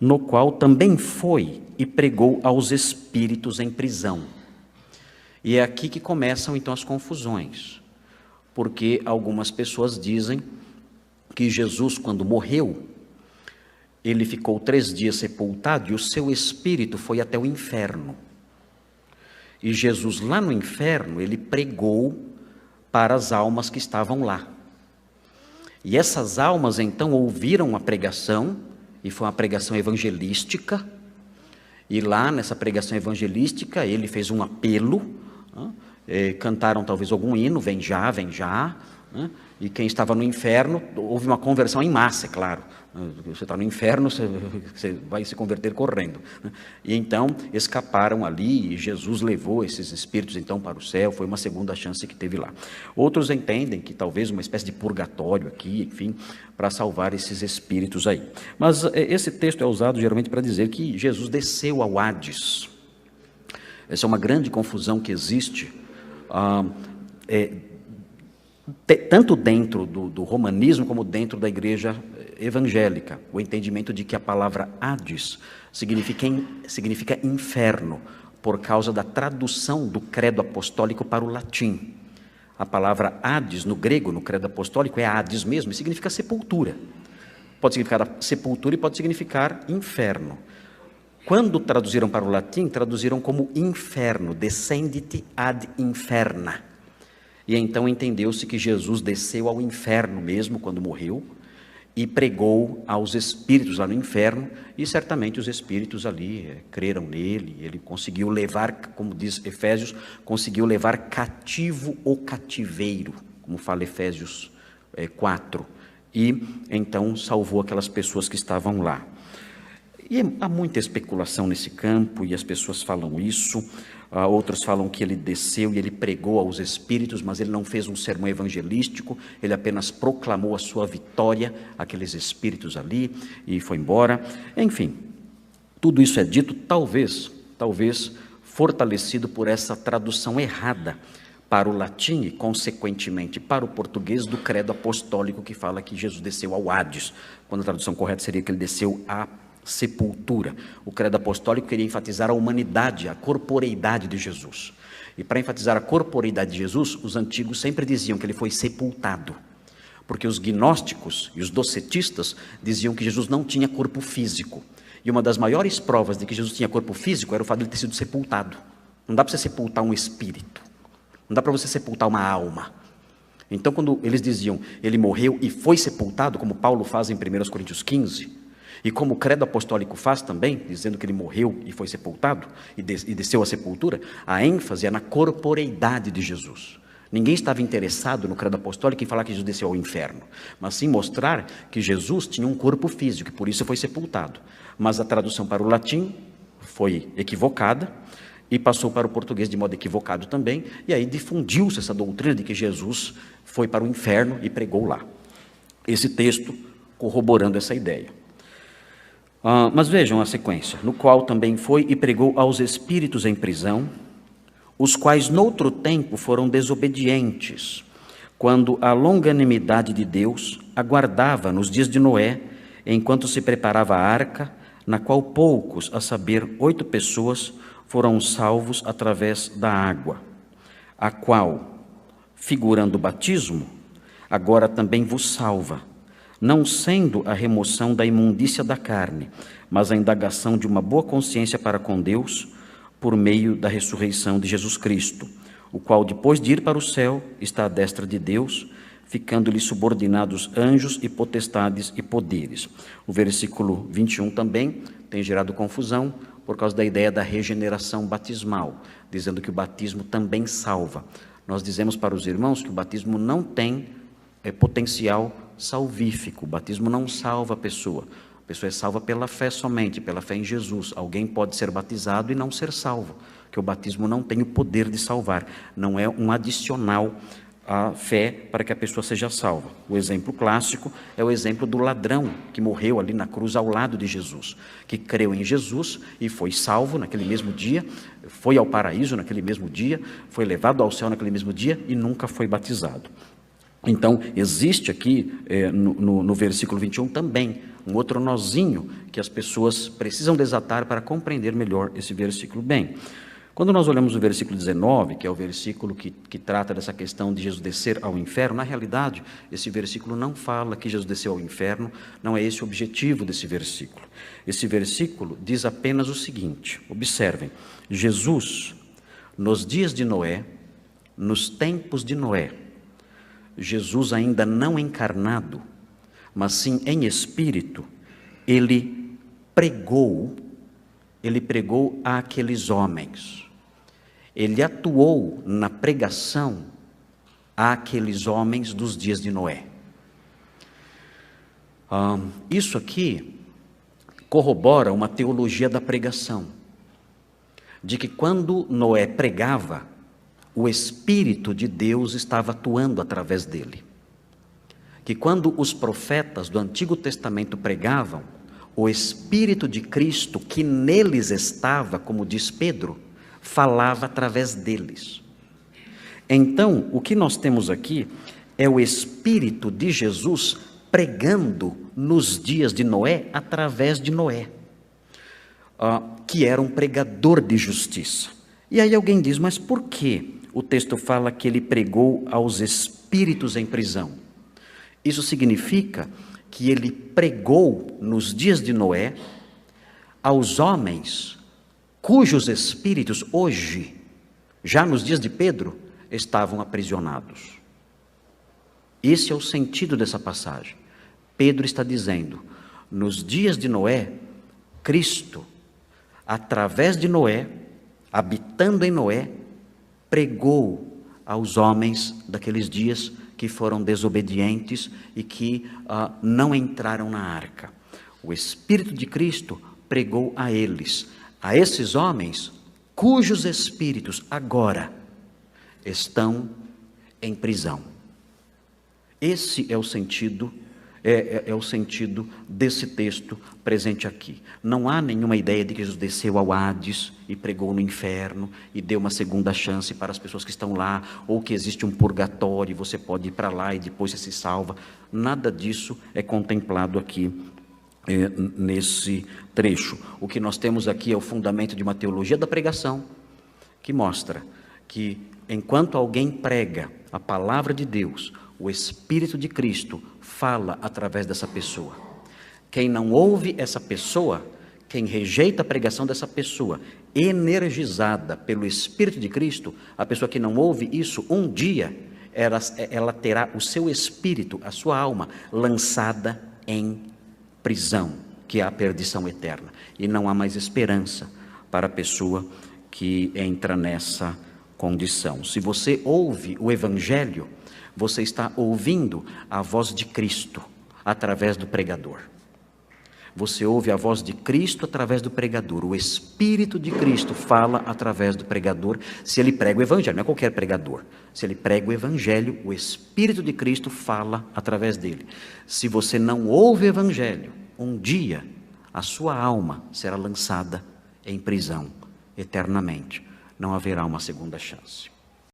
no qual também foi e pregou aos espíritos em prisão. E é aqui que começam então as confusões, porque algumas pessoas dizem que Jesus, quando morreu, ele ficou 3 dias sepultado e o seu espírito foi até o inferno. E Jesus lá no inferno, ele pregou para as almas que estavam lá. E essas almas então ouviram a pregação, e foi uma pregação evangelística, e lá nessa pregação evangelística ele fez um apelo, cantaram talvez algum hino, vem já, e quem estava no inferno, houve uma conversão em massa, é claro. Você está no inferno, você vai se converter correndo. E então escaparam ali, e Jesus levou esses espíritos então para o céu, foi uma segunda chance que teve lá. Outros entendem que talvez uma espécie de purgatório aqui, enfim, para salvar esses espíritos aí. Mas esse texto é usado geralmente para dizer que Jesus desceu ao Hades. Essa é uma grande confusão que existe, tanto dentro do romanismo como dentro da igreja evangélica, o entendimento de que a palavra Hades significa inferno, por causa da tradução do credo apostólico para o latim. A palavra Hades, no grego, no credo apostólico, é Hades mesmo, e significa sepultura. Pode significar sepultura e pode significar inferno. Quando traduziram para o latim, traduziram como inferno, descendit ad inferna. E então entendeu-se que Jesus desceu ao inferno mesmo, quando morreu, e pregou aos espíritos lá no inferno, e certamente os espíritos ali creram nele. Ele conseguiu levar, como diz Efésios, conseguiu levar cativo o cativeiro, como fala Efésios 4, e então salvou aquelas pessoas que estavam lá. E há muita especulação nesse campo, e as pessoas falam isso. Outros falam que ele desceu e ele pregou aos espíritos, mas ele não fez um sermão evangelístico, ele apenas proclamou a sua vitória àqueles espíritos ali e foi embora. Enfim, tudo isso é dito, talvez fortalecido por essa tradução errada para o latim e, consequentemente, para o português do credo apostólico, que fala que Jesus desceu ao Hades, quando a tradução correta seria que ele desceu à sepultura. O credo apostólico queria enfatizar a humanidade, a corporeidade de Jesus. E para enfatizar a corporeidade de Jesus, os antigos sempre diziam que ele foi sepultado, porque os gnósticos e os docetistas diziam que Jesus não tinha corpo físico. E uma das maiores provas de que Jesus tinha corpo físico era o fato de ele ter sido sepultado. Não dá para você sepultar um espírito, não dá para você sepultar uma alma. Então, quando eles diziam ele morreu e foi sepultado, como Paulo faz em 1 Coríntios 15, e como o credo apostólico faz também, dizendo que ele morreu e foi sepultado, e desceu à sepultura, a ênfase é na corporeidade de Jesus. Ninguém estava interessado no credo apostólico em falar que Jesus desceu ao inferno, mas sim mostrar que Jesus tinha um corpo físico, e por isso foi sepultado. Mas a tradução para o latim foi equivocada, e passou para o português de modo equivocado também, e aí difundiu-se essa doutrina de que Jesus foi para o inferno e pregou lá. Esse texto corroborando essa ideia. Mas vejam a sequência, no qual também foi e pregou aos espíritos em prisão, os quais noutro tempo foram desobedientes, quando a longanimidade de Deus aguardava nos dias de Noé, enquanto se preparava a arca, na qual poucos, a saber, 8 pessoas, foram salvos através da água, a qual, figurando o batismo, agora também vos salva, não sendo a remoção da imundícia da carne, mas a indagação de uma boa consciência para com Deus, por meio da ressurreição de Jesus Cristo, o qual, depois de ir para o céu, está à destra de Deus, ficando-lhe subordinados anjos e potestades e poderes. O versículo 21 também tem gerado confusão, por causa da ideia da regeneração batismal, dizendo que o batismo também salva. Nós dizemos para os irmãos que o batismo não tem potencial salvífico. O batismo não salva a pessoa é salva pela fé somente, pela fé em Jesus. Alguém pode ser batizado e não ser salvo, que o batismo não tem o poder de salvar, não é um adicional à fé para que a pessoa seja salva. O exemplo clássico é o exemplo do ladrão que morreu ali na cruz ao lado de Jesus, que creu em Jesus e foi salvo naquele mesmo dia, foi ao paraíso naquele mesmo dia, foi levado ao céu naquele mesmo dia e nunca foi batizado. Então, existe aqui, no versículo 21 também, um outro nozinho que as pessoas precisam desatar para compreender melhor esse versículo bem. Quando nós olhamos o versículo 19, que é o versículo que trata dessa questão de Jesus descer ao inferno, na realidade, esse versículo não fala que Jesus desceu ao inferno, não é esse o objetivo desse versículo. Esse versículo diz apenas o seguinte, observem, Jesus, nos dias de Noé, nos tempos de Noé, Jesus ainda não encarnado, mas sim em espírito, ele pregou àqueles homens. Ele atuou na pregação àqueles homens dos dias de Noé. Isso aqui corrobora uma teologia da pregação, de que quando Noé pregava, o Espírito de Deus estava atuando através dele. Que quando os profetas do Antigo Testamento pregavam, o Espírito de Cristo que neles estava, como diz Pedro, falava através deles. Então, o que nós temos aqui é o Espírito de Jesus pregando nos dias de Noé, através de Noé, que era um pregador de justiça. E aí alguém diz, mas por que o texto fala que ele pregou aos espíritos em prisão? Isso significa que ele pregou nos dias de Noé aos homens cujos espíritos hoje, já nos dias de Pedro, estavam aprisionados. Esse é o sentido dessa passagem. Pedro está dizendo, nos dias de Noé, Cristo, através de Noé, habitando em Noé, pregou aos homens daqueles dias que foram desobedientes e que não entraram na arca. O Espírito de Cristo pregou a eles, a esses homens cujos espíritos agora estão em prisão. Esse é o sentido, é o sentido desse texto presente aqui. Não há nenhuma ideia de que Jesus desceu ao Hades e pregou no inferno e deu uma segunda chance para as pessoas que estão lá, ou que existe um purgatório e você pode ir para lá e depois você se salva. Nada disso é contemplado aqui nesse trecho. O que nós temos aqui é o fundamento de uma teologia da pregação, que mostra que enquanto alguém prega a palavra de Deus, o Espírito de Cristo fala através dessa pessoa. Quem não ouve essa pessoa, quem rejeita a pregação dessa pessoa, energizada pelo Espírito de Cristo, a pessoa que não ouve isso, um dia ela terá o seu espírito, a sua alma, lançada em prisão, que é a perdição eterna. E não há mais esperança para a pessoa que entra nessa condição. Se você ouve o Evangelho, você está ouvindo a voz de Cristo através do pregador. Você ouve a voz de Cristo através do pregador. O Espírito de Cristo fala através do pregador, se ele prega o Evangelho, não é qualquer pregador. Se ele prega o Evangelho, o Espírito de Cristo fala através dele. Se você não ouve o Evangelho, um dia a sua alma será lançada em prisão eternamente. Não haverá uma segunda chance.